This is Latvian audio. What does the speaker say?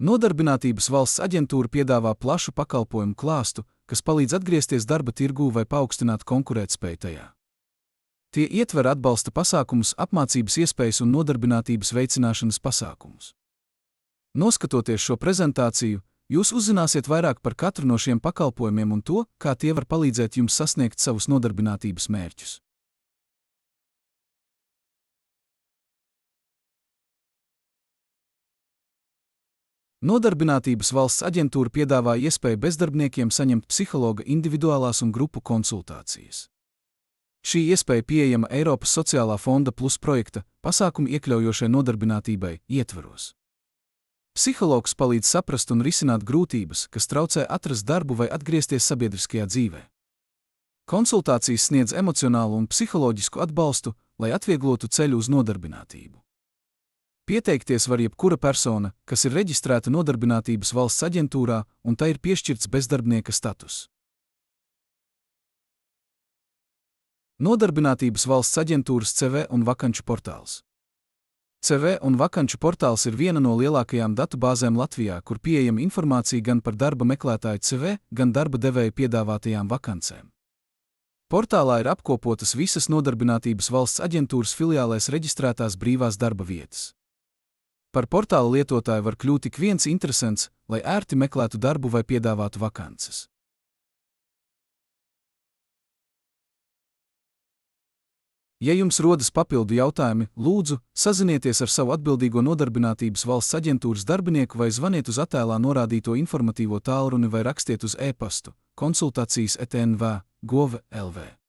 Nodarbinātības valsts aģentūra piedāvā plašu pakalpojumu klāstu, kas palīdz atgriezties darba tirgū vai paaugstināt konkurētspēju tajā. Tie ietver atbalsta pasākumus, apmācības iespējas un nodarbinātības veicināšanas pasākumus. Noskatoties šo prezentāciju, jūs uzzināsiet vairāk par katru no šiem pakalpojumiem un to, kā tie var palīdzēt jums sasniegt savus nodarbinātības mērķus. Nodarbinātības valsts aģentūra piedāvā iespēju bezdarbniekiem saņemt psihologa individuālās un grupu konsultācijas. Šī iespēja pieejama Eiropas sociālā fonda plus projekta pasākumu iekļaujošai nodarbinātībai ietvaros. Psihologs palīdz saprast un risināt grūtības, kas traucē atrast darbu vai atgriezties sabiedriskajā dzīvē. Konsultācijas sniedz emocionālu un psiholoģisku atbalstu, lai atvieglotu ceļu uz nodarbinātību. Pieteikties var jebkura persona, kas ir reģistrēta Nodarbinātības valsts aģentūrā, un tai ir piešķirts bezdarbnieka status. Nodarbinātības valsts aģentūras CV un vakanču portāls. CV un vakanču portāls ir viena no lielākajām datubāzēm Latvijā, kur pieejama informācija gan par darba meklētāju CV, gan darba devēja piedāvātajām vakancēm. Portālā ir apkopotas visas Nodarbinātības valsts aģentūras filiālēs reģistrētās brīvās darba vietas. Par portāla lietotāju var kļūt ik viens interesants, lai ērti meklētu darbu vai piedāvātu vakances. Ja jums rodas papildu jautājumi, lūdzu, sazinieties ar savu atbildīgo Nodarbinātības valsts aģentūras darbinieku vai zvaniet uz attēlā norādīto informatīvo tālruni vai rakstiet uz e-pastu konsultācijas@nv.gov.lv.